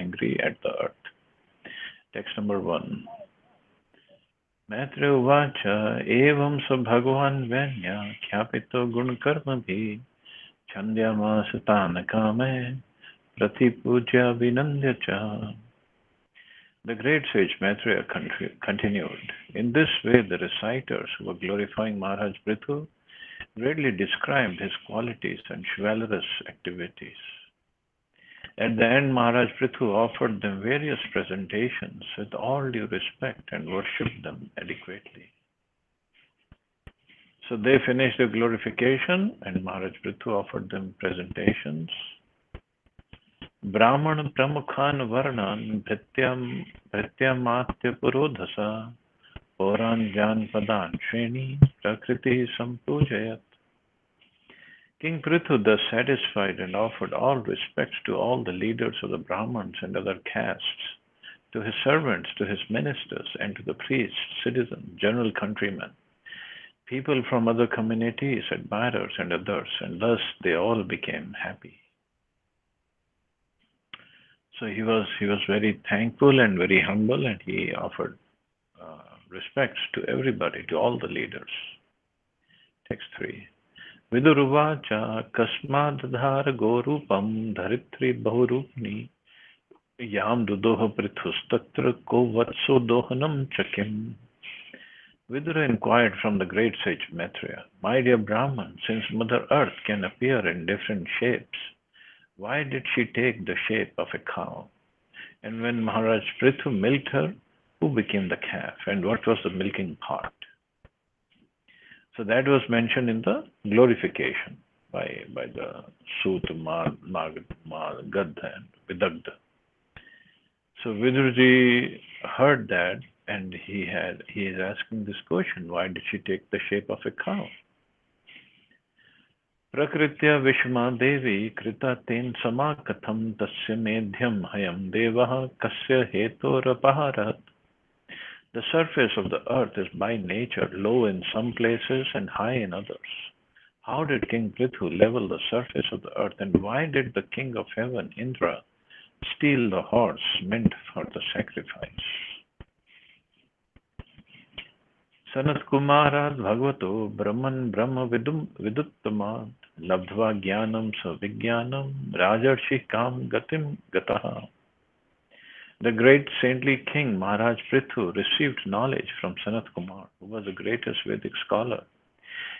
angry at the earth. Text number 1. Maitreya Uvacha Evam sa Bhagavan Vanya Khyapito Gunkarmabhi Chandyamas Tanakame Pratipuja Vinandya Cha. The great sage Maitreya continued. In this way, the reciters who were glorifying Maharaj Prithu greatly described his qualities and chivalrous activities. At the end, Maharaj Prithu offered them various presentations with all due respect and worshipped them adequately. So they finished their glorification and Maharaj Prithu offered them presentations. Brahman Pramukhan Varnan Bhrityamatya Purodhasa Puran Jan Padan Shreni Prakriti Sampujayat. King Prithu thus satisfied and offered all respects to all the leaders of the Brahmins and other castes, to his servants, to his ministers, and to the priests, citizens, general countrymen, people from other communities, admirers, and others, and thus they all became happy. So he was very thankful and very humble, and he offered respects to everybody, to all the leaders. Text 3. Viduruvacha kasmadhara gorupam dharitri bahurupni yam dudoha prithustatra ko vatso dohanam chakim. Vidura inquired from the great sage Maitreya, My dear Brahman, since Mother Earth can appear in different shapes, why did she take the shape of a cow? And when Maharaj Prithu milked her, who became the calf? And what was the milking part? So that was mentioned in the glorification by the Sut, Gadha and Vidagdha. So Vidurji heard that and he is asking this question, why did she take the shape of a cow? Prakritya Vishma Devi Krita Ten Samakatham Tasya Medhyam Hayam Devaha Kasya Hetorapaharat. The surface of the earth is by nature low in some places and high in others. How did King Prithu level the surface of the earth, and why did the king of heaven, Indra, steal the horse meant for the sacrifice? Sanat Kumarat Bhagavato Brahman Brahma Viduttamat Labdhva Jnanam Savijnanam Rajarshi Kam Gatim Gataha. The great saintly king Maharaj Prithu received knowledge from Sanat Kumar, who was the greatest Vedic scholar.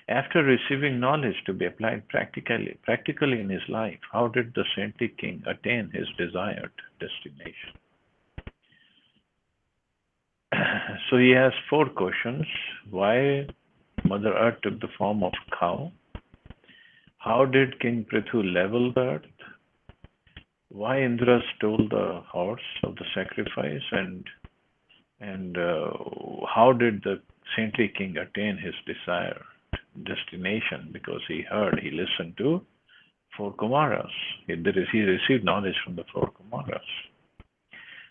After receiving knowledge to be applied practically in his life, how did the saintly king attain his desired destination? So he has 4 questions. Why Mother Earth took the form of cow? How did King Prithu level the earth? Why Indra stole the horse of the sacrifice, and how did the saintly king attain his desired destination? Because he listened to 4 Kumaras. He received knowledge from the 4 Kumaras.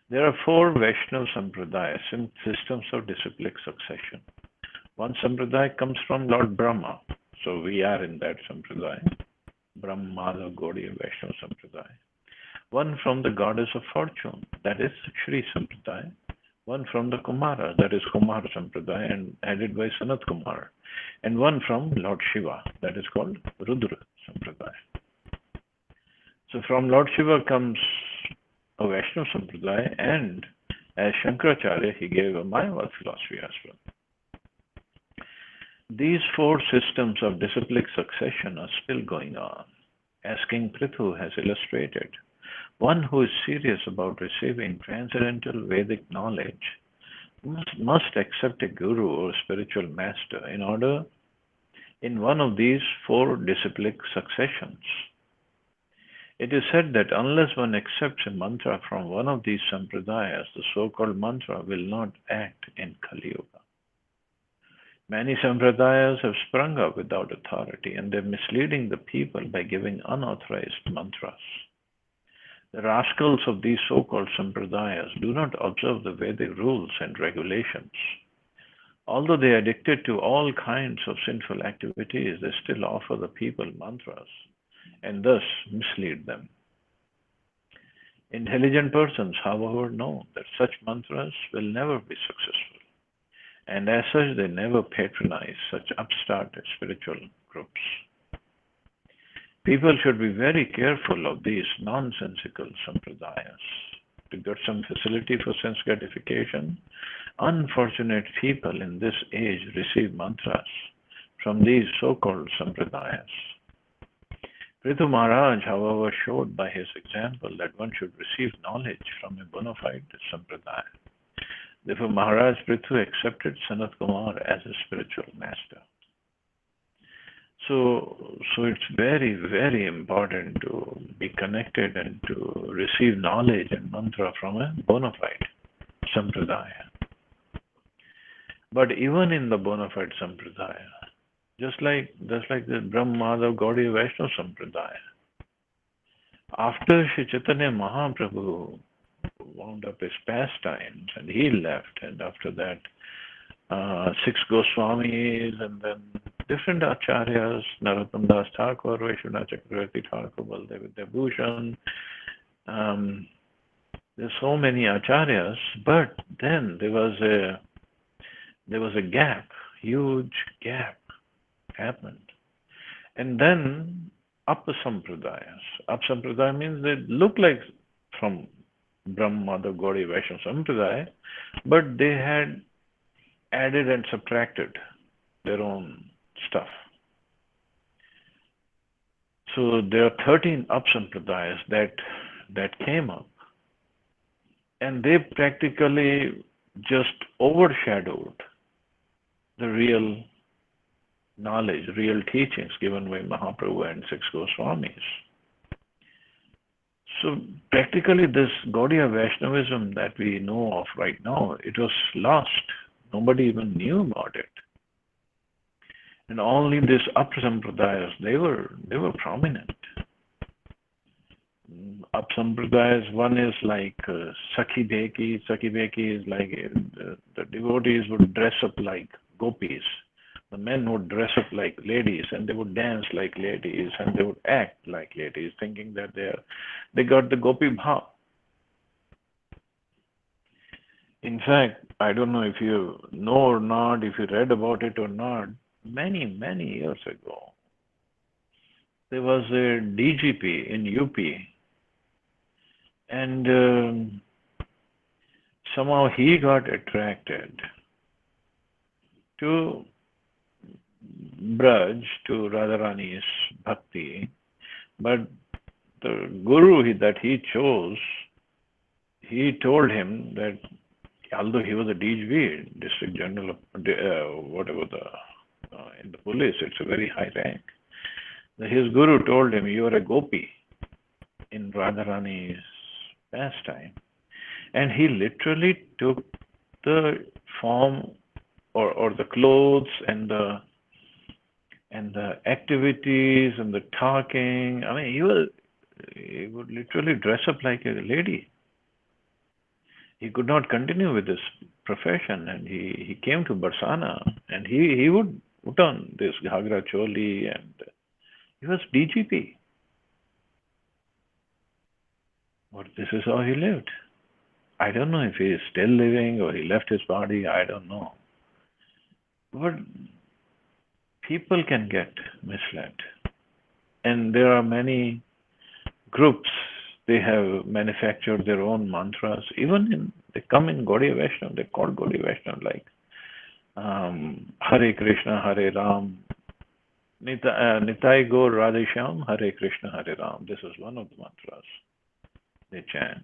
There are 4 Vaishnava Sampradayas, systems of disciplic succession. One Sampradaya comes from Lord Brahma, so we are in that Sampradaya, Brahma Gaudiya Vaishnava Sampradaya. One from the goddess of fortune, that is Shri Sampradaya. One from the Kumara, that is Kumar Sampradaya, and headed by Sanat Kumar. And one from Lord Shiva, that is called Rudra Sampradaya. So from Lord Shiva comes a Vaishnava Sampradaya, and as Shankaracharya, he gave a Mayavad philosophy as well. These 4 systems of disciplic succession are still going on. As King Prithu has illustrated, one who is serious about receiving transcendental Vedic knowledge must accept a guru or spiritual master in one of these 4 disciplic successions. It is said that unless one accepts a mantra from one of these sampradayas, the so-called mantra will not act in Kali Yuga. Many sampradayas have sprung up without authority, and they are misleading the people by giving unauthorized mantras. The rascals of these so-called sampradayas do not observe the Vedic rules and regulations. Although they are addicted to all kinds of sinful activities, they still offer the people mantras and thus mislead them. Intelligent persons, however, know that such mantras will never be successful, and as such, they never patronize such upstart spiritual groups. People should be very careful of these nonsensical sampradayas. To get some facility for sense gratification, unfortunate people in this age receive mantras from these so-called sampradayas. Prithu Maharaj, however, showed by his example that one should receive knowledge from a bona fide sampradaya. Therefore, Maharaj Prithu accepted Sanat Kumar as a spiritual master. So it's very, very important to be connected and to receive knowledge and mantra from a bona fide sampradaya. But even in the bona fide sampradaya, just like the Brahma Madhav Gaudiya Vaishnava Sampradaya. After Sri Chaitanya Mahaprabhu wound up his pastimes and he left, and after that, 6 Goswamis and then different acharyas, Narottam Das Thakur, Vaishnav Chakravarti Thakur, Baldev Vidyabhushan. There's so many acharyas, but then there was a gap, huge gap happened. And then Apasampradayas. Apasampradaya means they look like from Brahma, the Gaudiya Vaishnava Sampradaya, but they had added and subtracted their own stuff. So there are 13 Apasampradayas that came up, and they practically just overshadowed the real knowledge, real teachings given by Mahaprabhu and 6 Goswamis. So practically this Gaudiya Vaishnavism that we know of right now, it was lost. Nobody even knew about it. And only these Apasampradayas, they were prominent. Apasampradayas, one is like Sakhi Bheki. Sakhi Bheki is like the devotees would dress up like gopis. The men would dress up like ladies and they would dance like ladies and they would act like ladies, thinking that they got the gopi bhav. In fact, I don't know if you know or not, if you read about it or not, many, many years ago, there was a DGP in UP and somehow he got attracted to Braj, to Radharani's bhakti, but the guru that he chose, he told him that although he was a DGV, District General of in the police, it's a very high rank. His guru told him, "You are a gopi in Radharani's pastime," and he literally took the form or the clothes and the activities and the talking. I mean, he would literally dress up like a lady. He could not continue with this profession, and he came to Barsana, and he would put on this ghagra choli, and he was DGP. But this is how he lived. I don't know if he is still living or he left his body. I don't know. But people can get misled. And there are many groups, they have manufactured their own mantras. They come in Gaudiya Vaishnava, they're called Gaudiya Vaishnava, like Hare Krishna, Hare Ram, Nitai Gaur Radhesham, Hare Krishna, Hare Ram. This is one of the mantras they chant.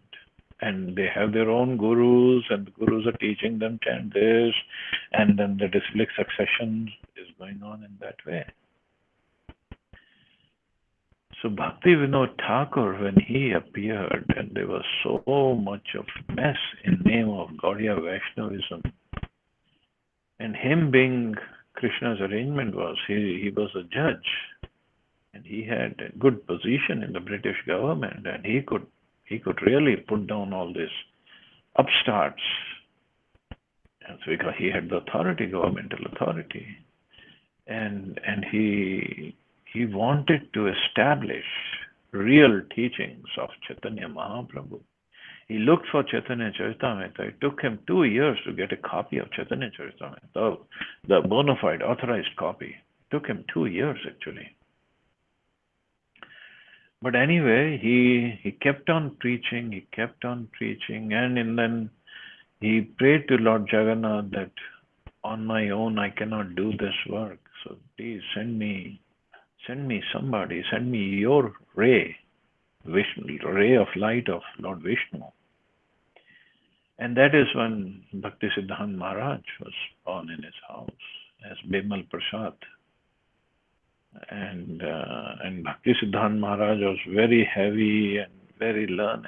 And they have their own gurus, and the gurus are teaching them chant this, and then the disciplic succession is going on in that way. So Bhakti Vinod Thakur, when he appeared, and there was so much of mess in name of Gaudiya Vaishnavism, and him being Krishna's arrangement was, he was a judge, and he had a good position in the British government, and he could really put down all these upstarts. And so because he had the authority, governmental authority, and he wanted to establish real teachings of Chaitanya Mahaprabhu. He looked for Chaitanya Charitamrita. It took him 2 years to get a copy of Chaitanya Charitamrita, the bona fide authorized copy. It took him 2 years actually. But anyway, he kept on preaching, and then he prayed to Lord Jagannath that on my own I cannot do this work. So please send me somebody, send me your ray, Vishnu, ray of light of Lord Vishnu. And that is when Bhaktisiddhanta Maharaj was born in his house as Bimal Prasad. And Bhaktisiddhanta Maharaj was very heavy and very learned,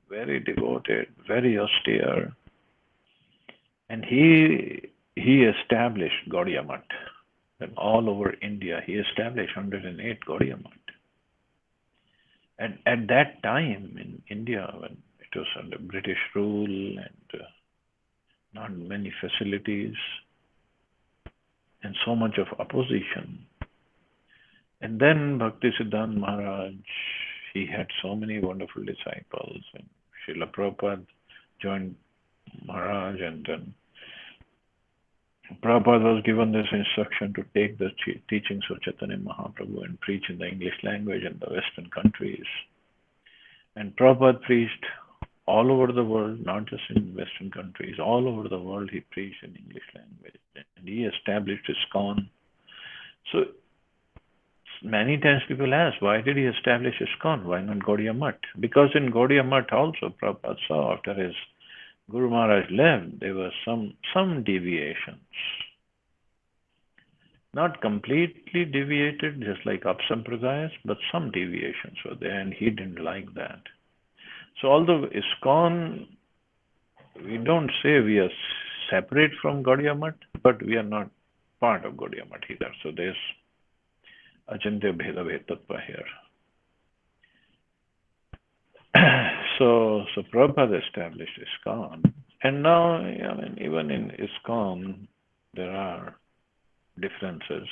very devoted, very austere. And he established Gaudiya Math. And all over India, he established 108 Gaudiya Math. And at that time in India, when it was under British rule and not many facilities and so much of opposition. And then Bhaktisiddhanta Maharaj, he had so many wonderful disciples. And Srila Prabhupada joined Maharaj, and then Prabhupada was given this instruction to take the teachings of Chaitanya Mahaprabhu and preach in the English language in the Western countries. And Prabhupada preached all over the world, not just in Western countries, all over the world he preached in English language. And he established ISKCON. So many times people ask, why did he establish ISKCON? Why not Gaudiya Math? Because in Gaudiya Math also, Prabhupada saw after his Guru Maharaj left, there were some deviations. Not completely deviated, just like Upsampradayas, but some deviations were there, and he didn't like that. So although ISKCON, we don't say we are separate from Gaudiya Math, but we are not part of Gaudiya Math either. So there's Achintya Bheda Bhetattva here. So Prabhupada established ISKCON, and now, I mean, even in ISKCON, there are differences,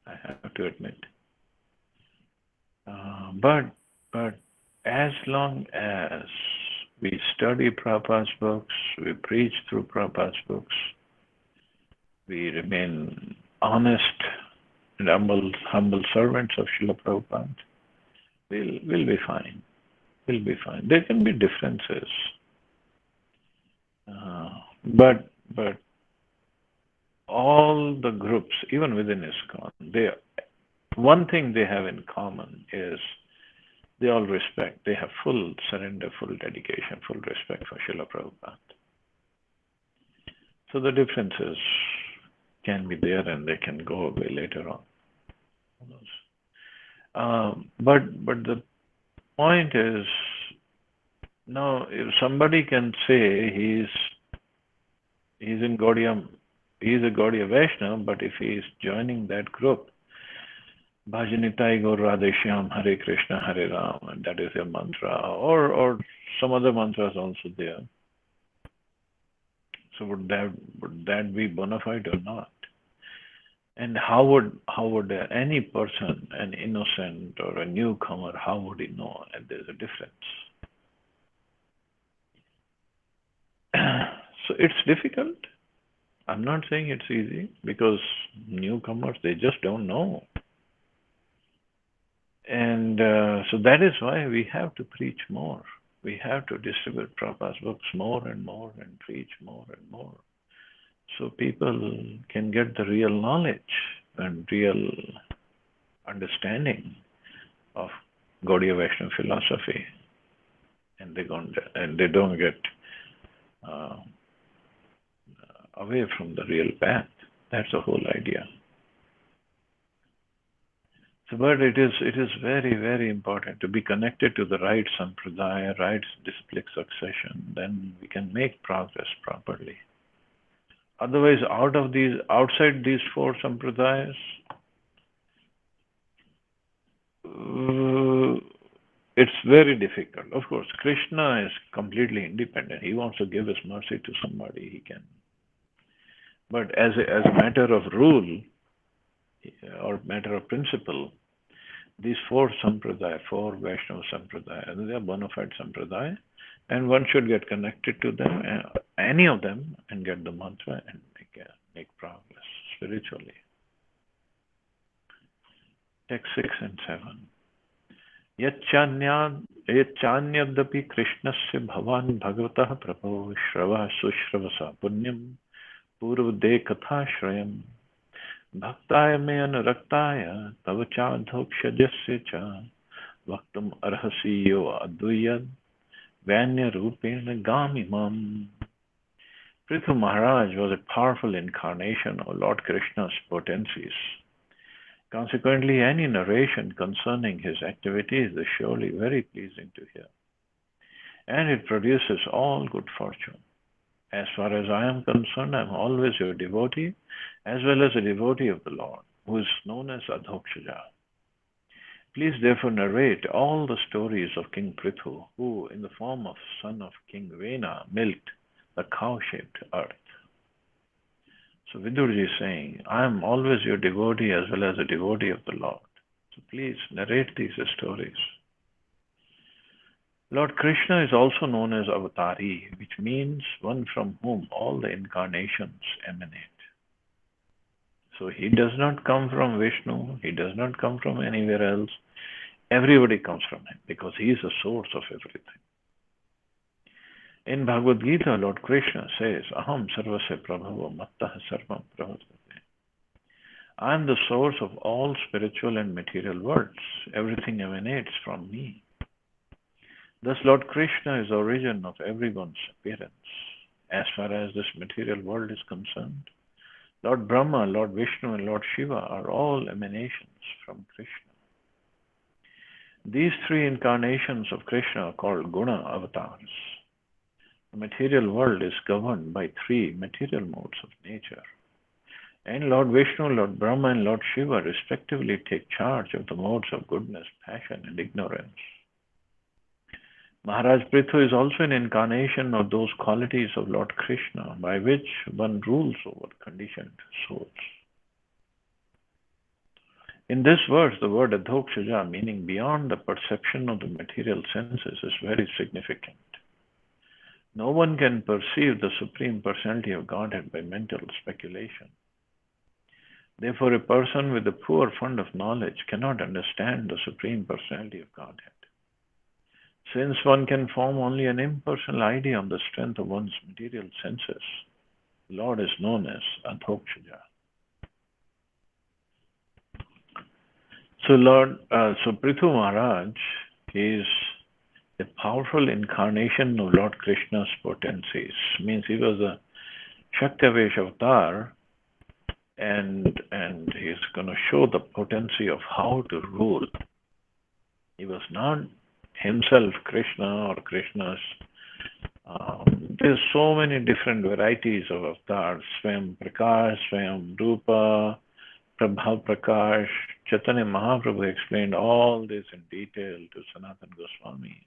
I have to admit. But as long as we study Prabhupada's books, we preach through Prabhupada's books, we remain honest and humble servants of Srila Prabhupada, we'll be fine. We'll be fine. There can be differences, but all the groups, even within ISKCON, one thing they have in common is they all respect. They have full surrender, full dedication, full respect for Srila Prabhupada. So the differences can be there and they can go away later on. But the point is, now if somebody can say he's in Gaudiya, he's a Gaudiya Vaishnava, but if he is joining that group, Bhajanitai Gaur Radheshyam Hare Krishna Hare Ram, and that is their mantra, or some other mantras also there. So would that be bona fide or not? And how would any person, an innocent or a newcomer, how would he know that there's a difference? So it's difficult. I'm not saying it's easy, because newcomers, they just don't know. And so that is why we have to preach more. We have to distribute Prabhupada's books more and more and preach more and more, so people can get the real knowledge and real understanding of Gaudiya Vaishnava philosophy, and they don't get away from the real path. That's the whole idea. So, but it is very, very important to be connected to the right sampradaya, right disciplic succession. Then we can make progress properly. Otherwise, outside these four sampradayas, it's very difficult. Of course, Krishna is completely independent. He wants to give his mercy to somebody, he can. But as a matter of rule or matter of principle, these four Vaishnava sampradaya, they are bona fide sampradaya, And one should get connected to them, any of them, and get the mantra and make progress spiritually. Text 6 and 7. यच्चान्यदपि कृष्णस्य भवान् भगवतः प्रभो श्रवः सुश्रवसा पुण्यं पूर्वदे कथाश्रयम् भक्ताय मे अनुरक्ताय तव चाधोक्षजस्य च वक्तुम् अर्हसि यो अद्वैयद् Vanya-rupena gamimam. Prithu Maharaj was a powerful incarnation of Lord Krishna's potencies. Consequently, any narration concerning his activities is surely very pleasing to hear, and it produces all good fortune. As far as I am concerned, I am always your devotee, as well as a devotee of the Lord, who is known as Adhokshaja. Please therefore narrate all the stories of King Prithu, who, in the form of son of King Vena, milked the cow-shaped earth. So Vidurji is saying, I am always your devotee as well as a devotee of the Lord. So please narrate these stories. Lord Krishna is also known as Avatari, which means one from whom all the incarnations emanate. So he does not come from Vishnu, he does not come from anywhere else. Everybody comes from him because he is the source of everything. In Bhagavad Gita, Lord Krishna says, Aham sarvasya prabhavo mattah sarvam pravartate. I am the source of all spiritual and material worlds. Everything emanates from me. Thus, Lord Krishna is the origin of everyone's appearance. As far as this material world is concerned, Lord Brahma, Lord Vishnu, and Lord Shiva are all emanations from Krishna. These three incarnations of Krishna are called Guna avatars. The material world is governed by three material modes of nature. And Lord Vishnu, Lord Brahma, and Lord Shiva respectively take charge of the modes of goodness, passion, and ignorance. Maharaj Prithu is also an incarnation of those qualities of Lord Krishna by which one rules over conditioned souls. In this verse, the word Adhokshaja, meaning beyond the perception of the material senses, is very significant. No one can perceive the Supreme Personality of Godhead by mental speculation. Therefore, a person with a poor fund of knowledge cannot understand the Supreme Personality of Godhead. Since one can form only an impersonal idea on the strength of one's material senses, the Lord is known as Adhokshaja. So Prithu Maharaj is a powerful incarnation of Lord Krishna's potencies. Means he was a Shaktavesh avatar, and he's going to show the potency of how to rule. He was not himself Krishna or Krishna's. There's so many different varieties of avatars: Swayam Prakash, Swayam Rupa, Prabhav Prakash. Chaitanya Mahaprabhu explained all this in detail to Sanatana Goswami.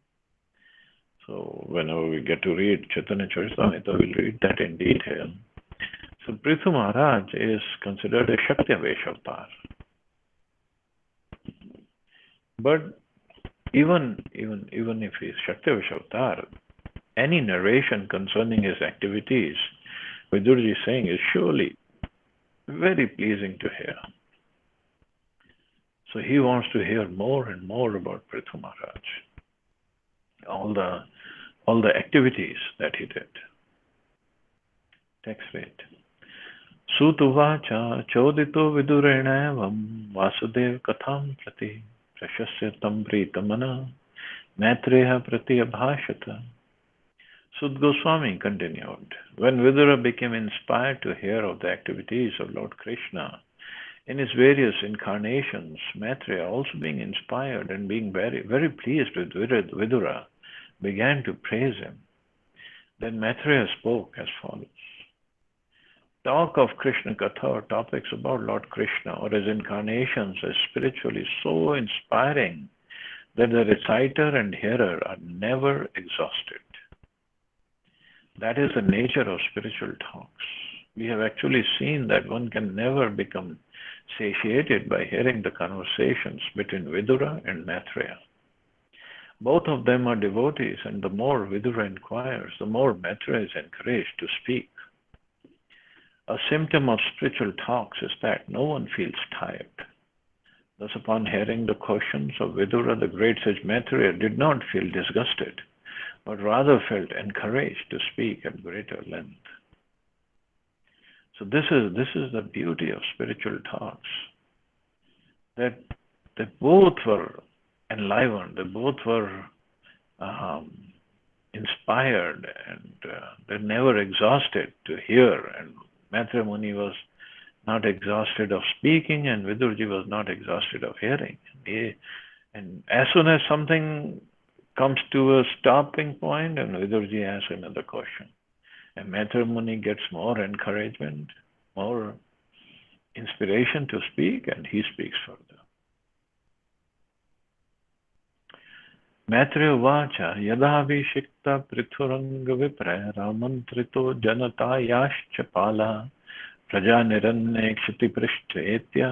So whenever we get to read Chaitanya Charitamrita, we'll read that in detail. So Prithu Maharaj is considered a Shakti-Avesh avatar. But even if he is Shakti-Avesh avatar, any narration concerning his activities, Vidurji is saying, is surely very pleasing to hear. So he wants to hear more and more about Prithu Maharaj, all the activities that he did. Text read. Sutuvacha chodito vidurenavam vasudev katham prati prashasya tam pritamana maitreya prati abhashata. Sud Goswami continued, when Vidura became inspired to hear of the activities of Lord Krishna in his various incarnations, Maitreya, also being inspired and being very, very pleased with Vidura, began to praise him. Then Maitreya spoke as follows. Talk of Krishna Katha or topics about Lord Krishna or his incarnations is spiritually so inspiring that the reciter and hearer are never exhausted. That is the nature of spiritual talks. We have actually seen that one can never become satiated by hearing the conversations between Vidura and Maitreya. Both of them are devotees, and the more Vidura inquires, the more Maitreya is encouraged to speak. A symptom of spiritual talks is that no one feels tired. Thus, upon hearing the questions of Vidura, the great sage Maitreya did not feel disgusted, but rather felt encouraged to speak at greater length. So this is the beauty of spiritual talks, that they both were enlivened, they both were inspired, and they're never exhausted to hear. And Maitreya Muni was not exhausted of speaking, and Vidurji was not exhausted of hearing. And as soon as something comes to a stopping point, and Vidurji asks another question, and Maitreya Muni gets more encouragement, more inspiration to speak, and he speaks further. Maitreya Vacha Yadaभिषिक्ता पृथुरंग विप्रय रामंत्रितो जनतायाश्च पाला प्रजा निरन्ने क्षितिपृष्ठेत्य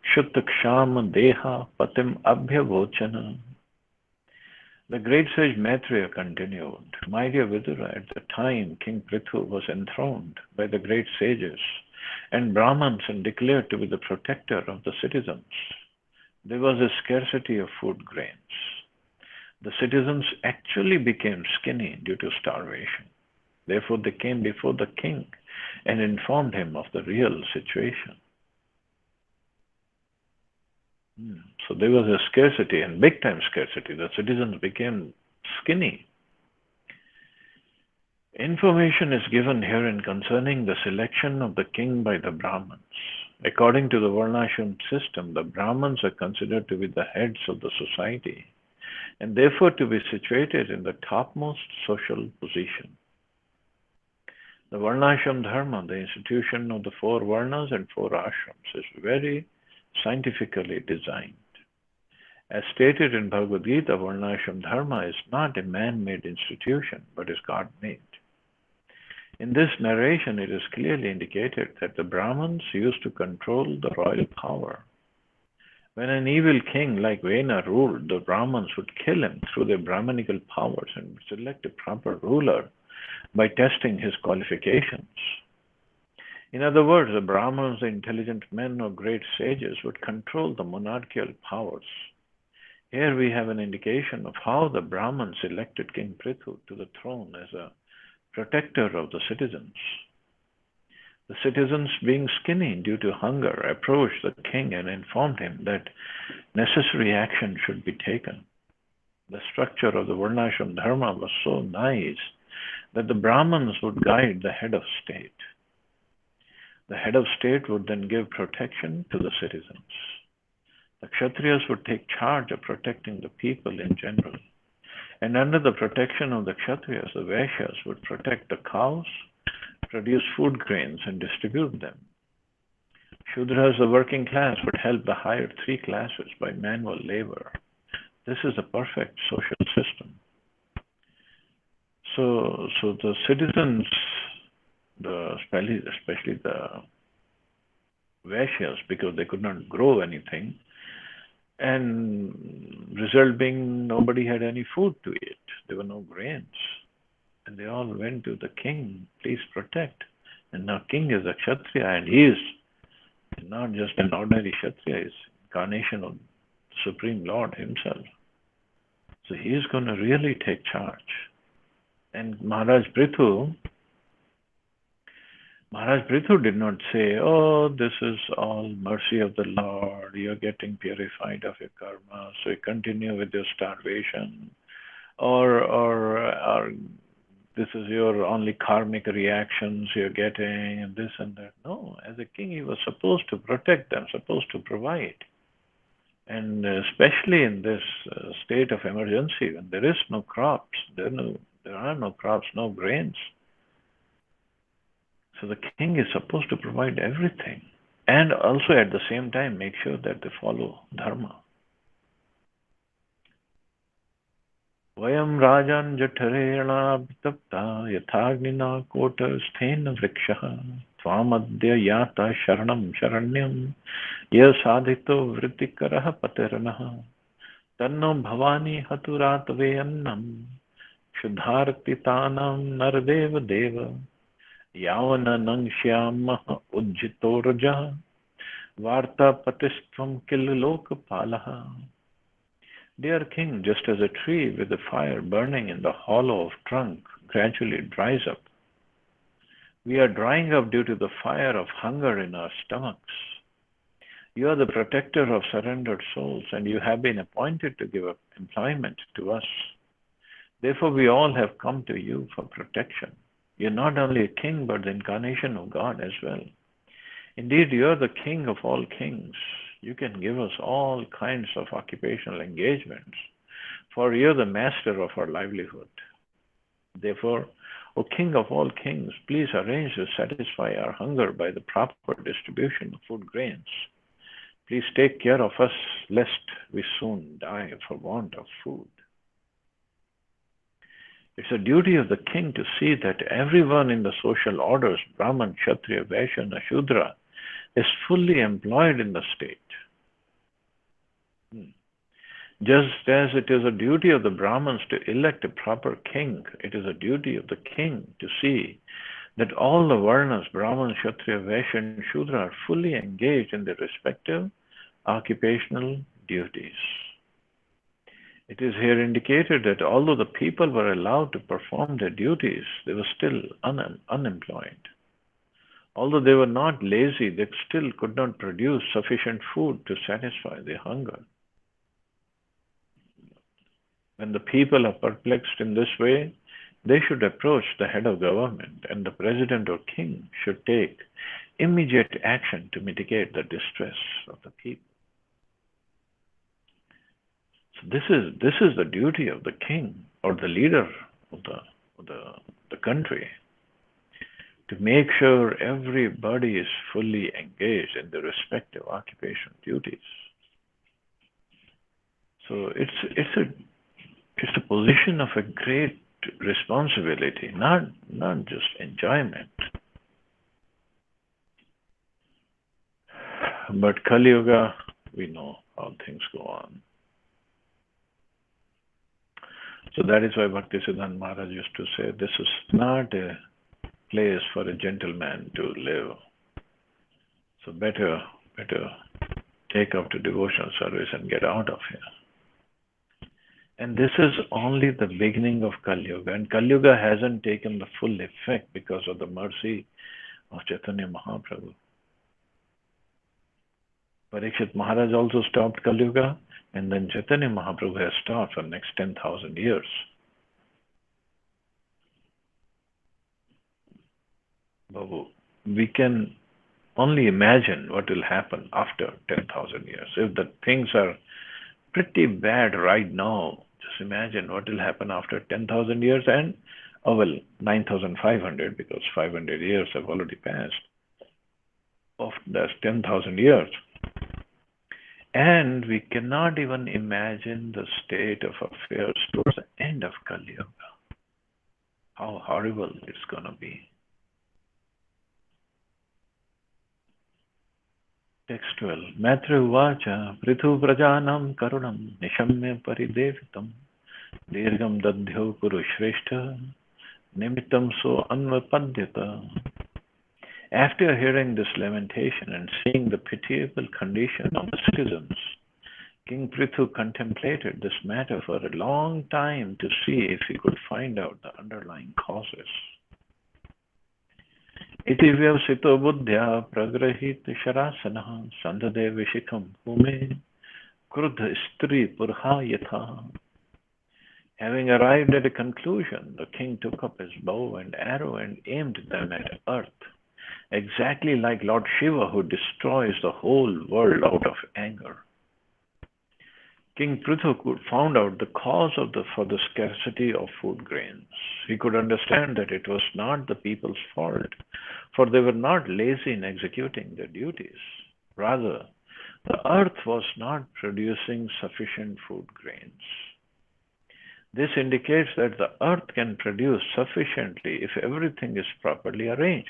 क्षुतक्षाम देहा patim abhyavocana. The great sage Maitreya continued, My dear Vidura, at the time King Prithu was enthroned by the great sages and Brahmins and declared to be the protector of the citizens, there was a scarcity of food grains. The citizens actually became skinny due to starvation. Therefore, they came before the king and informed him of the real situation. So there was a scarcity, and big time scarcity. The citizens became skinny. Information is given herein concerning the selection of the king by the Brahmins. According to the Varnashram system, the Brahmins are considered to be the heads of the society, and therefore to be situated in the topmost social position. The Varnashram Dharma, the institution of the 4 Varnas and 4 Ashrams, is very scientifically designed. As stated in Bhagavad Gita, Varnashram Dharma is not a man-made institution, but is God-made. In this narration, it is clearly indicated that the Brahmins used to control the royal power. When an evil king like Vena ruled, the Brahmins would kill him through their Brahmanical powers and select a proper ruler by testing his qualifications. In other words, the Brahmins, the intelligent men or great sages, would control the monarchical powers. Here we have an indication of how the Brahmins elected King Prithu to the throne as a protector of the citizens. The citizens, being skinny due to hunger, approached the king and informed him that necessary action should be taken. The structure of the Varnashram Dharma was so nice that the Brahmins would guide the head of state. The head of state would then give protection to the citizens. The Kshatriyas would take charge of protecting the people in general. And under the protection of the Kshatriyas, the Vaishyas would protect the cows, produce food grains, and distribute them. Shudras, the working class, would help the higher 3 classes by manual labor. This is a perfect social system. So the citizens, especially the Vaishyas, because they could not grow anything, and result being nobody had any food to eat. There were no grains. And they all went to the king, please protect. And now king is a Kshatriya, and he is not just an ordinary Kshatriya, he is incarnation of the Supreme Lord himself. So he is going to really take charge. And Maharaj Prithu did not say, oh, this is all mercy of the Lord, you're getting purified of your karma, so you continue with your starvation, or this is your only karmic reactions you're getting, and this and that. No, as a king, he was supposed to protect them, supposed to provide. And especially in this state of emergency, when there is no crops, there are no crops, no grains. So the king is supposed to provide everything, and also at the same time make sure that they follow dharma. Vayam rajan jatarena abhitapta yathagnina kota sthena vrikshaha tvamadya yata sharanam sharanyam yasadhito vrittikaraha pateranaha Tanno bhavani haturatve annam Shuddhartitanam Nardeva Deva Yavana Nangshyamah Ujjitorja Varta Patistvam Kilokapalaha. Dear King, just as a tree with a fire burning in the hollow of trunk gradually dries up, we are drying up due to the fire of hunger in our stomachs. You are the protector of surrendered souls, and you have been appointed to give employment to us. Therefore, we all have come to you for protection. You are not only a king, but the incarnation of God as well. Indeed, you are the king of all kings. You can give us all kinds of occupational engagements, for you are the master of our livelihood. Therefore, O King of all kings, please arrange to satisfy our hunger by the proper distribution of food grains. Please take care of us, lest we soon die for want of food. It's a duty of the king to see that everyone in the social orders, Brahman, Kshatriya, Vaishya, and Shudra, is fully employed in the state. Just as it is a duty of the Brahmins to elect a proper king, it is a duty of the king to see that all the Varnas, Brahman, Kshatriya, Vaishya, and Shudra are fully engaged in their respective occupational duties. It is here indicated that although the people were allowed to perform their duties, they were still unemployed. Although they were not lazy, they still could not produce sufficient food to satisfy their hunger. When the people are perplexed in this way, they should approach the head of government, and the president or king should take immediate action to mitigate the distress of the people. So this is the duty of the king or the leader of the country, to make sure everybody is fully engaged in their respective occupational duties. So it's a position of a great responsibility, not just enjoyment. But Kali Yuga, we know how things go on. So that is why Bhaktisiddhanta Maharaj used to say, this is not a place for a gentleman to live. So better take up to devotional service and get out of here. And this is only the beginning of Kali Yuga. And Kali Yuga hasn't taken the full effect because of the mercy of Chaitanya Mahaprabhu. Parikshit Maharaj also stopped Kali Yuga, and then Chaitanya Mahaprabhu has stopped for the next 10,000 years. Babu, we can only imagine what will happen after 10,000 years. If the things are pretty bad right now, just imagine what will happen after 10,000 years and, 9,500, because 500 years have already passed of those 10,000 years. And we cannot even imagine the state of affairs towards the end of Kali Yuga. How horrible it's going to be. Text 12. Matra uvacha prithu prajanam karunam nishamya paridevitam dirgham dadhyo kuru shrestha nimittam so anvapadyata. After hearing this lamentation and seeing the pitiable condition of the citizens, King Prithu contemplated this matter for a long time to see if he could find out the underlying causes. Iti vyavsito buddhya pragrahit sharasana sandhade vishikham bhume krudha stri purha yatha. Having arrived at a conclusion, the king took up his bow and arrow and aimed them at earth, exactly like Lord Shiva, who destroys the whole world out of anger. King Prithu found out the cause for the scarcity of food grains. He could understand that it was not the people's fault, for they were not lazy in executing their duties. Rather, the earth was not producing sufficient food grains. This indicates that the earth can produce sufficiently if everything is properly arranged.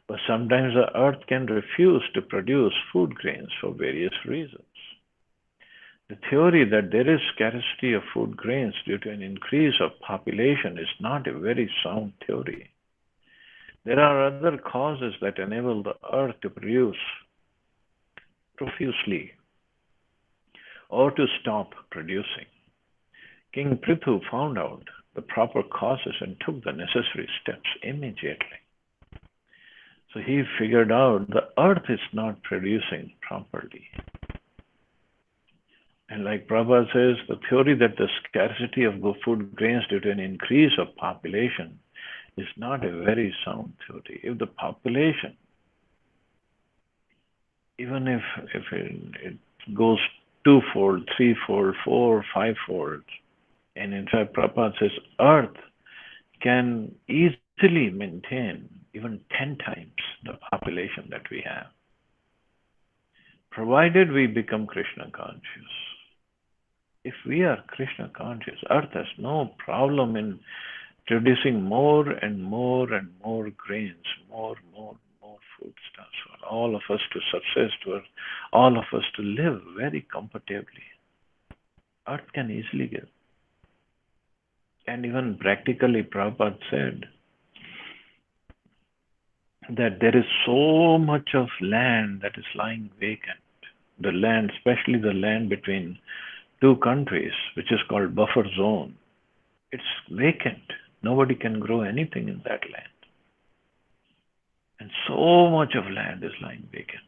But sometimes the earth can refuse to produce food grains for various reasons. The theory that there is scarcity of food grains due to an increase of population is not a very sound theory. There are other causes that enable the earth to produce profusely or to stop producing. King Prithu found out the proper causes and took the necessary steps immediately. So he figured out the earth is not producing properly. And like Prabhupada says, the theory that the scarcity of food grains due to an increase of population is not a very sound theory. If the population, even if it goes twofold, threefold, four, fivefold, and in fact Prabhupada says earth can easily maintain even 10 times the population that we have, provided we become Krishna conscious. If we are Krishna conscious, earth has no problem in producing more and more and more grains, more foodstuffs for all of us to subsist, for all of us to live very comfortably. Earth can easily give. And even practically, Prabhupada said that there is so much of land that is lying vacant. The land, especially the land between two countries, which is called buffer zone, it's vacant. Nobody can grow anything in that land. And so much of land is lying vacant.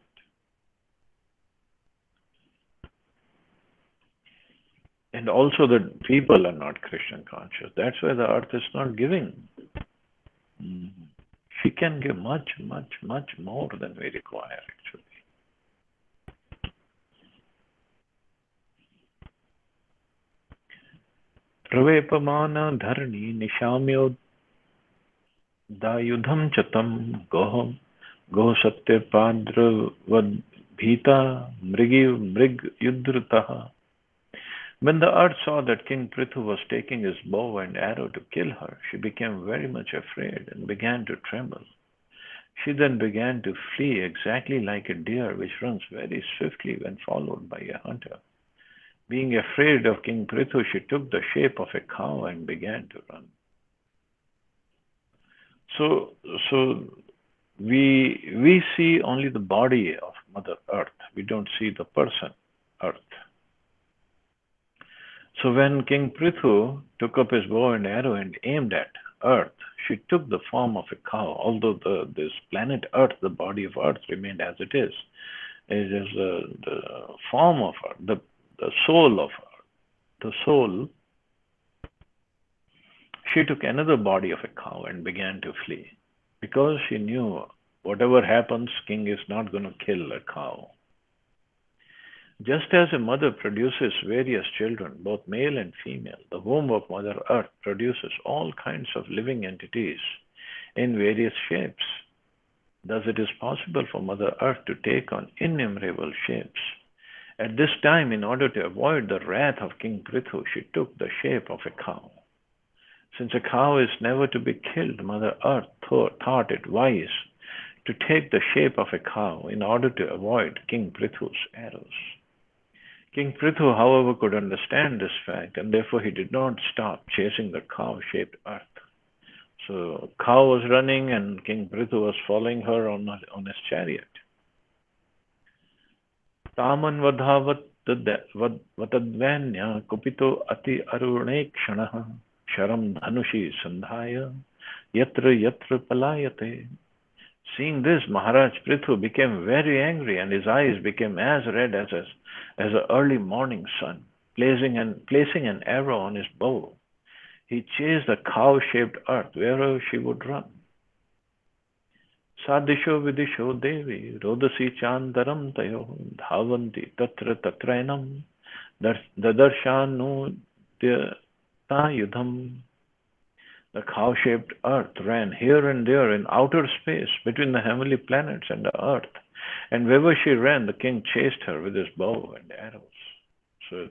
And also the people are not Krishna conscious. That's why the earth is not giving. She can give much, much, much more than we require actually. Pravepamana dharani nishamyo dayudham chatam goham go satya padra vadbhita mrig yudrutaha. When the earth saw that King Prithu was taking his bow and arrow to kill her, she became very much afraid and began to tremble. She then began to flee exactly like a deer which runs very swiftly when followed by a hunter. Being afraid of King Prithu, she took the shape of a cow and began to run. So we see only the body of Mother Earth. We don't see the person, Earth. So when King Prithu took up his bow and arrow and aimed at Earth, she took the form of a cow. Although this planet Earth, the body of Earth, remained as it is. It is the form of Earth, the soul of Earth. The soul, she took another body of a cow and began to flee. Because she knew whatever happens, king is not going to kill a cow. Just as a mother produces various children, both male and female, the womb of Mother Earth produces all kinds of living entities in various shapes. Thus it is possible for Mother Earth to take on innumerable shapes. At this time, in order to avoid the wrath of King Prithu, she took the shape of a cow. Since a cow is never to be killed, Mother Earth thought it wise to take the shape of a cow in order to avoid King Prithu's arrows. King Prithu, however, could understand this fact, and therefore he did not stop chasing the cow-shaped earth. So cow was running and King Prithu was following her on his chariot. Taman vadhavat vatadvanya kupito ati arunekshanaha sharam dhanushi sandhaya yatra palayate. Seeing this, Maharaj Prithu became very angry and his eyes became as red as the early morning sun. Placing an arrow on his bow, he chased the cow-shaped earth wherever she would run. Sadisho vidisho devi rodasi chandaram tayo dhavanti tatrainam dadarshanu yudham. The cow-shaped earth ran here and there in outer space between the heavenly planets and the earth. And wherever she ran, the king chased her with his bow and arrows. So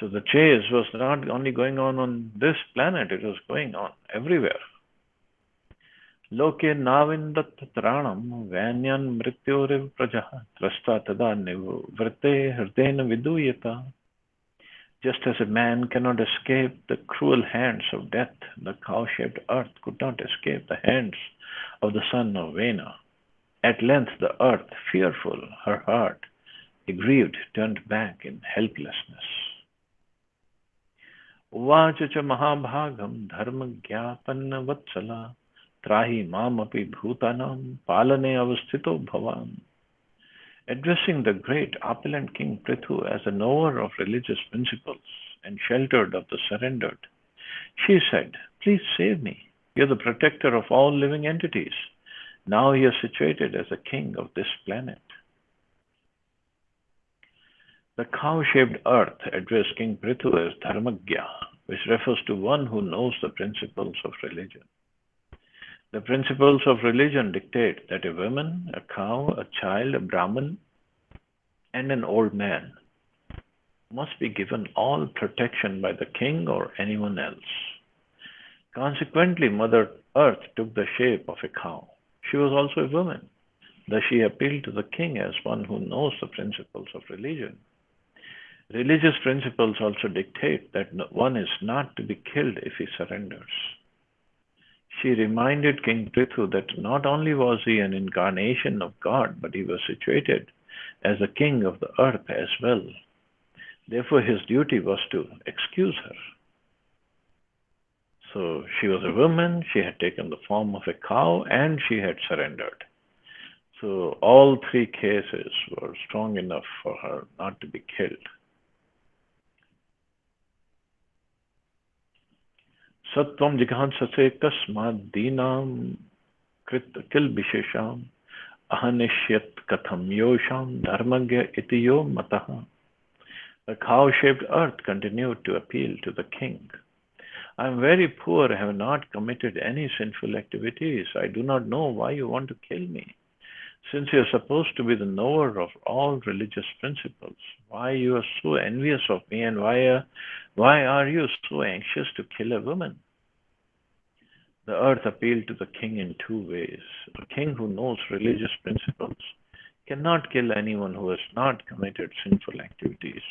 the chase was not only going on this planet, it was going on everywhere. लोके नाविन्दत् त्राणं वैन्यान् मृत्योरिव प्रजः त्रस्ता तदा निवृत्ते हृदयेन विदूयता. Just as a man cannot escape the cruel hands of death, the cow-shaped earth could not escape the hands of the son of Vena. At length the earth, fearful, her heart aggrieved, turned back in helplessness. उवाच च महाभागं धर्मज्ञापन्नवत्सला त्राहि मामपि भूतानां पालने अवस्थितो भवान्. Addressing the great opulent King Prithu as a knower of religious principles and sheltered of the surrendered, she said, "Please save me. You are the protector of all living entities. Now you are situated as a king of this planet." The cow-shaped earth addressed King Prithu as Dharmagya, which refers to one who knows the principles of religion. The principles of religion dictate that a woman, a cow, a child, a Brahmin, and an old man must be given all protection by the king or anyone else. Consequently, Mother Earth took the shape of a cow. She was also a woman, thus she appealed to the king as one who knows the principles of religion. Religious principles also dictate that one is not to be killed if he surrenders. She reminded King Prithu that not only was he an incarnation of God, but he was situated as the king of the earth as well. Therefore, his duty was to excuse her. So she was a woman, she had taken the form of a cow, and she had surrendered. So all three cases were strong enough for her not to be killed. Sattvam jighansase kasmad dinam krit kil vishesham ahanishyat katham yosham dharmagya iti yo mataha. The cow-shaped earth continued to appeal to the king. "I am very poor, I have not committed any sinful activities. I do not know why you want to kill me. Since you are supposed to be the knower of all religious principles, why you are so envious of me, and why are you so anxious to kill a woman?" The earth appealed to the king in two ways. A king who knows religious principles cannot kill anyone who has not committed sinful activities.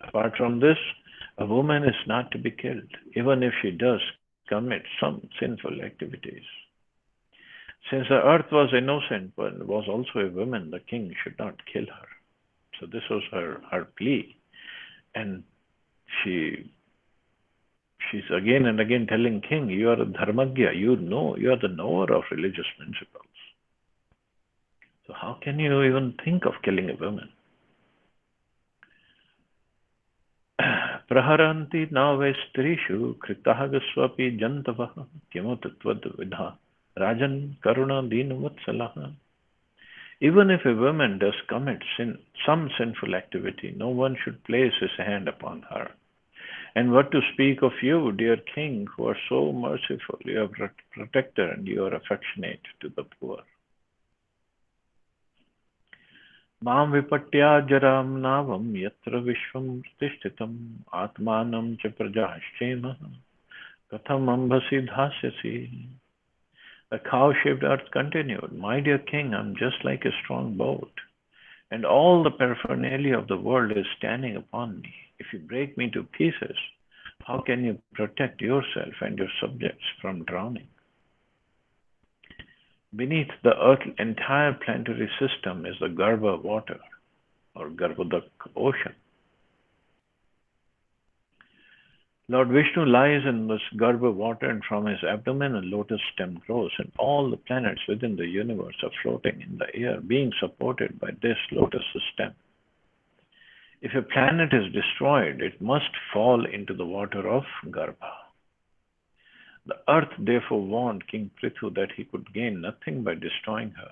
Apart from this, a woman is not to be killed, even if she does commit some sinful activities. Since the earth was innocent but was also a woman, the king should not kill her. So this was her plea. And she's again and again telling king, "You are a dharmagya, you are the knower of religious principles. So how can you even think of killing a woman?" Praharanti nave strishu kritahaswapi jantavah kimut vidha rajan karuna dinavatsalaha. Even if a woman does commit some sinful activity, no one should place his hand upon her. And what to speak of you, dear king, who are so merciful, you are protector and you are affectionate to the poor. Mam vipatya jaram navam yatra vishvam pratishtitam atmanam cha prajaschema katham ambasi dhasyasi. The cow-shaped earth continued, "My dear king, I am just like a strong boat, and all the paraphernalia of the world is standing upon me. If you break me to pieces, how can you protect yourself and your subjects from drowning?" Beneath the Earth's entire planetary system is the Garbha water, or Garbhodak ocean. Lord Vishnu lies in this Garbha water, and from his abdomen a lotus stem grows, and all the planets within the universe are floating in the air, being supported by this lotus stem. If a planet is destroyed, it must fall into the water of Garbha. The earth therefore warned King Prithu that he could gain nothing by destroying her.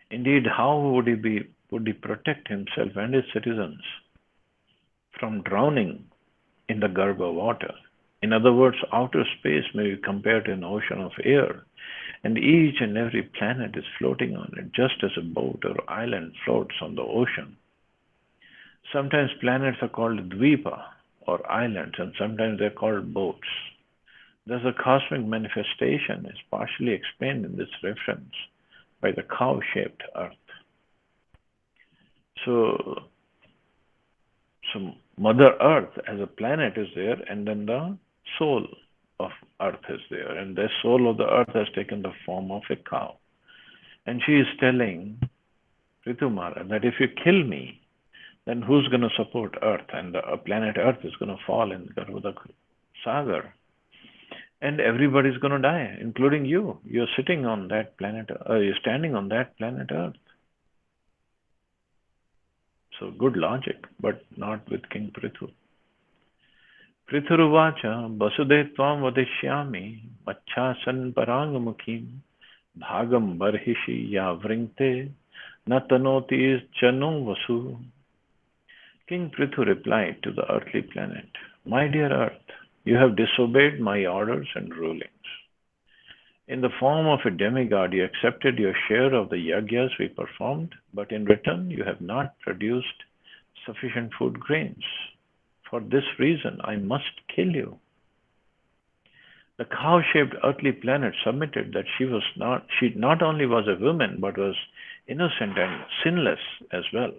Indeed, how would he protect himself and his citizens from drowning in the Garbha water? In other words, outer space may be compared to an ocean of air, and each and every planet is floating on it, just as a boat or island floats on the ocean. Sometimes planets are called dvipa, or islands, and sometimes they're called boats. Thus, the cosmic manifestation is partially explained in this reference by the cow-shaped earth. So, Mother Earth as a planet is there, and then the soul of Earth is there, and the soul of the Earth has taken the form of a cow. And she is telling Ritumara that if you kill me, then who's going to support Earth? And the planet Earth is going to fall in Garuda Sagar. And everybody's going to die, including you. You're sitting on that planet, you're standing on that planet Earth. So good logic, but not with King Prithu. Prithuruvacha Basude Tvam Vadishyami Machasan Parangamukhim Bhagam Barhishi Yavringte Natanoti Chanu Vasu. King Prithu replied to the earthly planet, My dear Earth, you have disobeyed my orders and rulings. In the form of a demigod, you accepted your share of the yagyas we performed, but in return, you have not produced sufficient food grains. For this reason, I must kill you. The cow-shaped earthly planet submitted that she not only was a woman, but was innocent and sinless as well.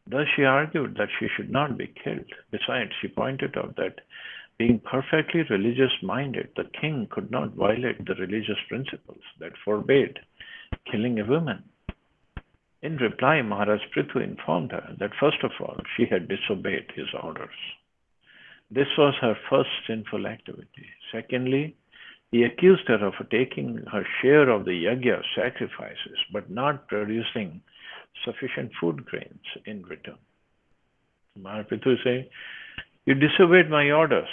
Thus, she argued that she should not be killed. Besides, she pointed out that being perfectly religious-minded, the king could not violate the religious principles that forbade killing a woman. In reply, Maharaj Prithu informed her that first of all, she had disobeyed his orders. This was her first sinful activity. Secondly, he accused her of taking her share of the yajna sacrifices, but not producing sufficient food grains in return. Maharaj Prithu is saying, you disobeyed my orders.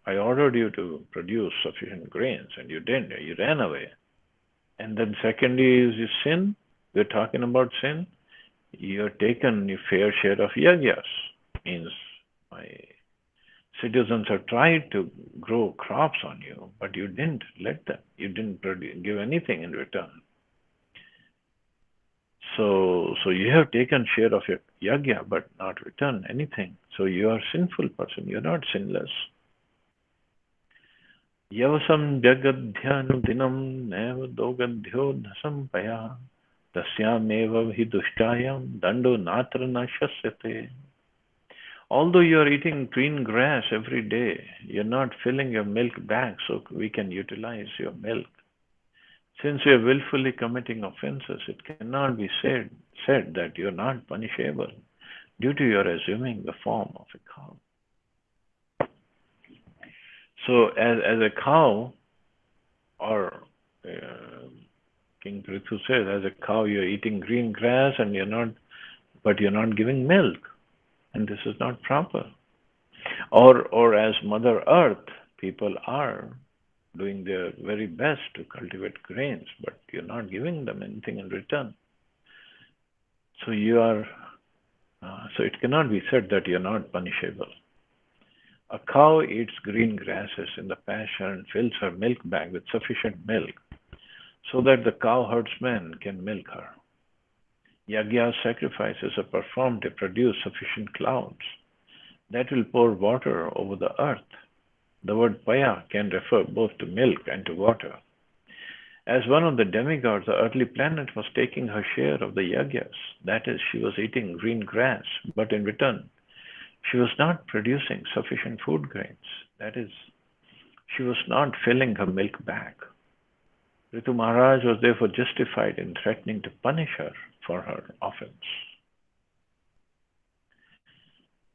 I ordered you to produce sufficient grains, and you didn't. You ran away. And then secondly is your sin. We're talking about sin. You've taken your fair share of yajnas. Means my citizens have tried to grow crops on you, but you didn't let them. You didn't give anything in return. So you have taken share of your yajna, but not returned anything. So you are a sinful person. You're not sinless. Yavasam jagadhyanudinam neva dogadhyo dhasam paya tasyameva hi dushtayam dando natra nashasyate. Although you are eating green grass every day, you're not filling your milk bag so we can utilize your milk. Since you are willfully committing offenses, it cannot be said that you are not punishable due to your assuming the form of a cow. So, as a cow, or King Prithu says, as a cow, you're eating green grass and you're not giving milk, and this is not proper. Or as Mother Earth, people are doing their very best to cultivate grains, but you're not giving them anything in return. So so it cannot be said that you're not punishable. A cow eats green grasses in the pasture and fills her milk bag with sufficient milk so that the cow herdsman can milk her. Yajna sacrifices are performed to produce sufficient clouds that will pour water over the earth. The word paya can refer both to milk and to water. As one of the demigods, the earthly planet was taking her share of the yajnas. That is, she was eating green grass, but in return, she was not producing sufficient food grains. That is, she was not filling her milk bag. Ritu Maharaj was therefore justified in threatening to punish her for her offense.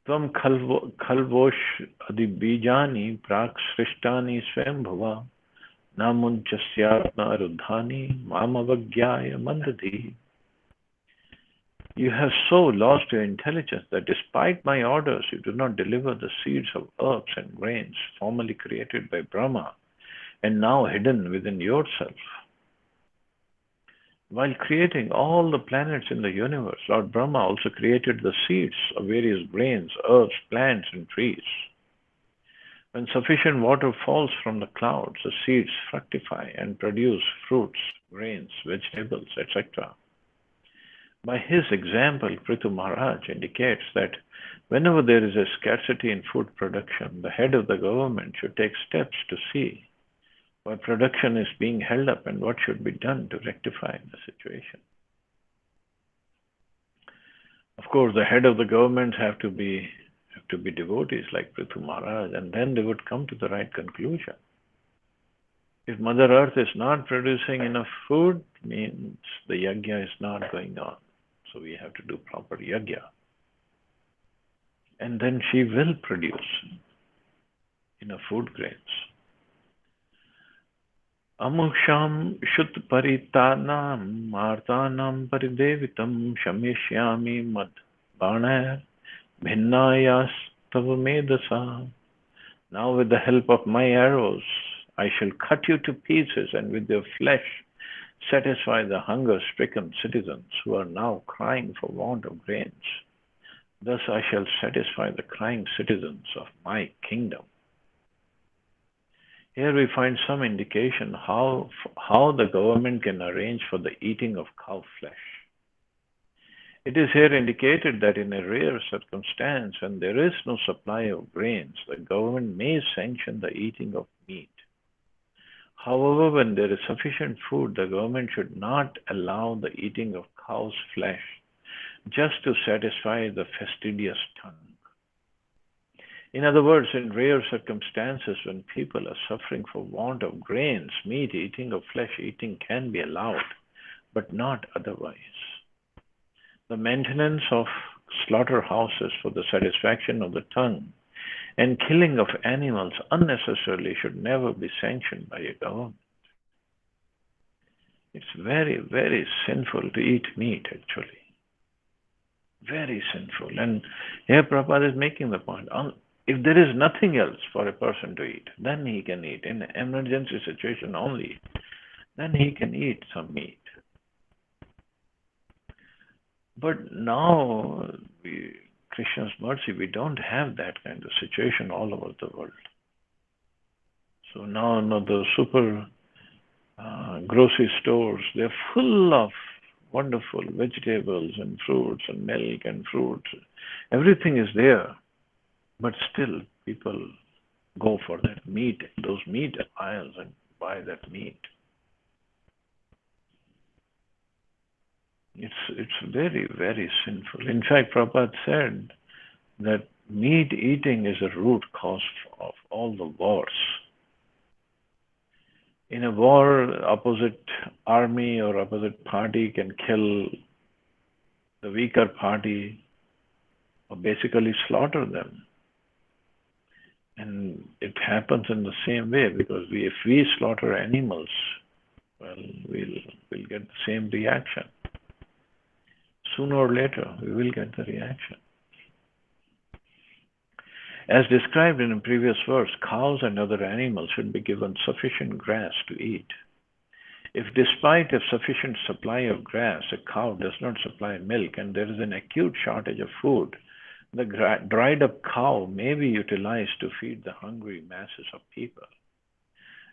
Tvam khalvosh adibijani prak srishtani swambhava namunchasyatna arudhani mamavagyaya mandadhi. You have so lost your intelligence that despite my orders, you do not deliver the seeds of herbs and grains formerly created by Brahma and now hidden within yourself. While creating all the planets in the universe, Lord Brahma also created the seeds of various grains, herbs, plants, and trees. When sufficient water falls from the clouds, the seeds fructify and produce fruits, grains, vegetables, etc. By his example, Prithu Maharaj indicates that Whenever there is a scarcity in food production, the head of the government should take steps to see why production is being held up and what should be done to rectify the situation. Of course, the head of the government have to be devotees like Prithu Maharaj, and then they would come to the right conclusion. If Mother Earth is not producing enough food, means the yajna is not going on. So we have to do proper yajna. And then she will produce enough food grains. Amuksham shut paritanam martanam paridevitam shamyashyami mad banar bhinnayas tavamedasa. Now with the help of my arrows, I shall cut you to pieces and with your flesh satisfy the hunger-stricken citizens who are now crying for want of grains. Thus I shall satisfy the crying citizens of my kingdom. Here we find some indication how the government can arrange for the eating of cow flesh. It is here indicated that in a rare circumstance, when there is no supply of grains, the government may sanction the eating of meat. However, when there is sufficient food, the government should not allow the eating of cow's flesh just to satisfy the fastidious tongue. In other words, in rare circumstances when people are suffering for want of grains, meat eating or flesh eating can be allowed, but not otherwise. The maintenance of slaughterhouses for the satisfaction of the tongue and killing of animals unnecessarily should never be sanctioned by a government. It's very, very sinful to eat meat, actually. Very sinful. And here Prabhupada is making the point. If there is nothing else for a person to eat, then he can eat. In an emergency situation only, then he can eat some meat. But now, Krishna's mercy, we don't have that kind of situation all over the world. So now the super grocery stores, they're full of wonderful vegetables and fruits and milk and fruits. Everything is there. But still, people go for that meat, those meat aisles, and buy that meat. It's very, very sinful. In fact, Prabhupada said that meat eating is a root cause of all the wars. In a war, opposite army or opposite party can kill the weaker party or basically slaughter them. And it happens in the same way because if we slaughter animals, well, we'll get the same reaction. Sooner or later, we will get the reaction. As described in a previous verse, cows and other animals should be given sufficient grass to eat. If despite a sufficient supply of grass, a cow does not supply milk and there is an acute shortage of food, the dried up cow may be utilized to feed the hungry masses of people.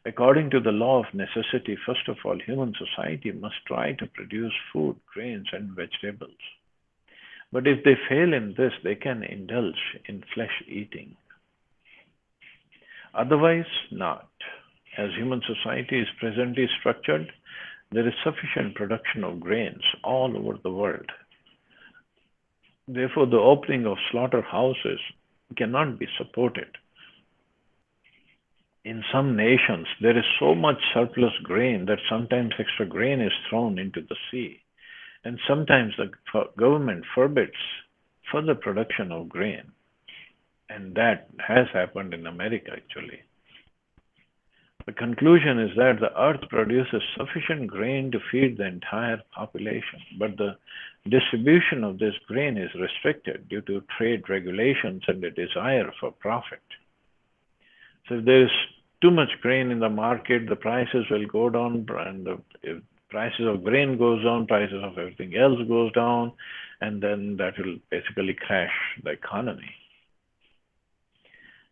According to the law of necessity, first of all, human society must try to produce food, grains, and vegetables. But if they fail in this, they can indulge in flesh eating. Otherwise, not. As human society is presently structured, there is sufficient production of grains all over the world. Therefore, the opening of slaughterhouses cannot be supported. In some nations, there is so much surplus grain that sometimes extra grain is thrown into the sea. And sometimes the government forbids further production of grain. And that has happened in America, actually. The conclusion is that the earth produces sufficient grain to feed the entire population, but the distribution of this grain is restricted due to trade regulations and a desire for profit. So if there is too much grain in the market, the prices will go down, and if prices of grain goes down, prices of everything else goes down, and then that will basically crash the economy.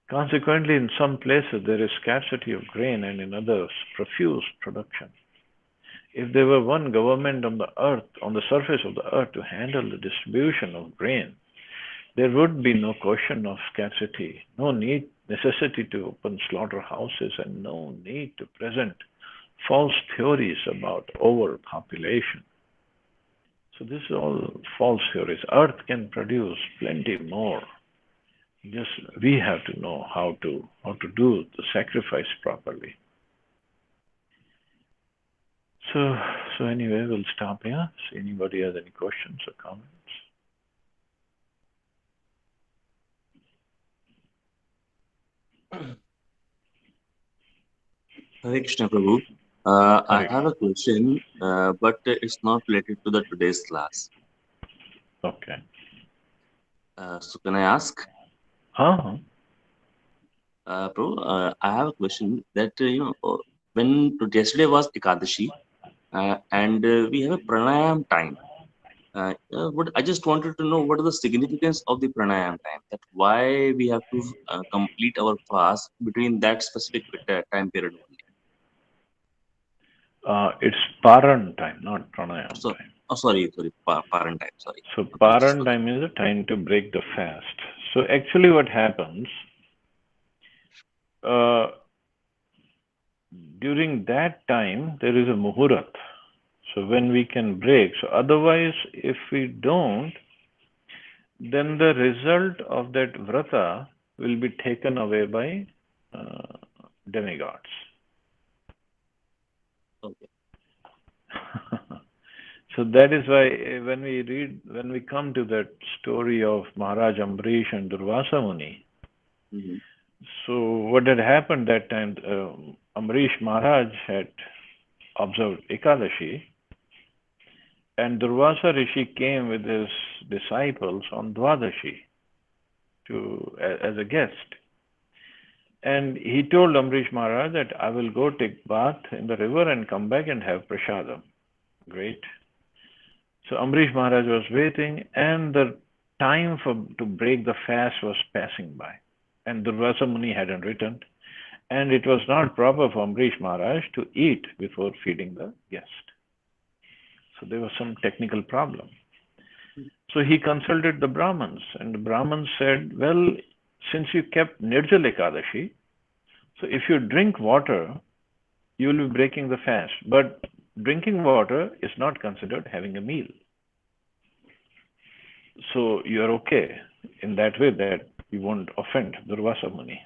Consequently, in some places there is scarcity of grain and in others profuse production. If there were one government on the earth, on the surface of the earth, to handle the distribution of grain, there would be no question of scarcity, no necessity to open slaughterhouses, and no need to present false theories about overpopulation. So this is all false theories. Earth can produce plenty more. Just we have to know how to do the sacrifice properly. So anyway, we'll stop here. See anybody has any questions or comments? Hare Krishna Prabhu. I have a question, but it's not related to the today's class. Okay. So can I ask? Prabhu, I have a question that when yesterday was Ekadashi, and we have a pranayam time. I just wanted to know what is the significance of the pranayam time. That why we have to complete our fast between that specific time period only. It's Paran time, not pranayam time. Sorry, Paran time. Sorry. So Paran time is a time to break the fast. So actually, what happens during that time there is a muhurat. So when we can break. So otherwise, if we don't, then the result of that vrata will be taken away by demigods. Okay. So that is why when we come to that story of Maharaj Ambrish and Durvasa Muni, so what had happened that time, Ambrish Maharaj had observed Ekadashi, and Durvasa Rishi came with his disciples on Dwadashi as a guest. And he told Ambrish Maharaj that I will go take bath in the river and come back and have prasadam. Great. So Ambrish Maharaj was waiting, and the time to break the fast was passing by. And Durvasa Muni hadn't returned. And it was not proper for Ambrish Maharaj to eat before feeding the guest. So there was some technical problem. So he consulted the Brahmins, and the Brahmins said, well, since you kept Nirjal Ekadashi, so if you drink water, you will be breaking the fast. But drinking water is not considered having a meal. So you are okay in that way that you won't offend Durvasa Muni.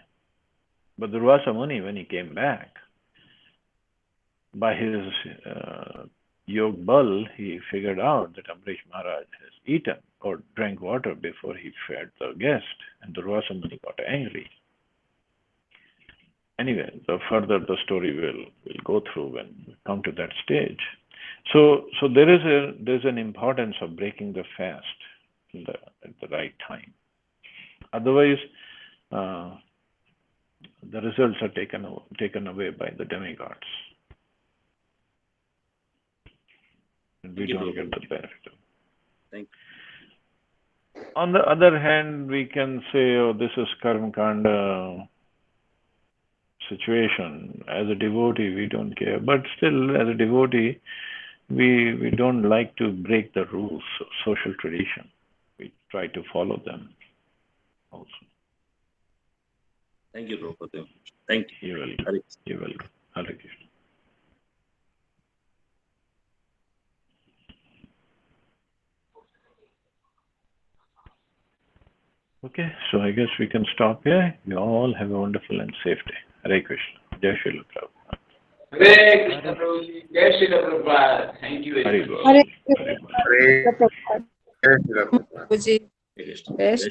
But Durvasa Muni, when he came back, by his Yog Bal, he figured out that Ambrish Maharaj has eaten or drank water before he fed the guest, and Durvasa Muni got angry. Anyway, further the story will go through when we come to that stage. So there's an importance of breaking the fast at the right time. Otherwise, the results are taken away by the demigods. And we don't get the benefit. Thank you. On the other hand, we can say, oh, this is Karma Kanda situation. As a devotee, we don't care. But still, as a devotee, we don't like to break the rules of social tradition. We try to follow them also. Thank you, Prabhupada. Thank you. You're welcome. You're welcome. Hare Krishna. Okay, so I guess we can stop here. You all have a wonderful and safe day. Hare Krishna. Jai Srila Prabhupada. Hare Krishna Prabhuji. Jai Srila Prabhupada. Thank you very much. Hare Krishna Prabhupada. Hare Krishna Prabhupada. Prabhuji. Hare Krishna. Jai Shri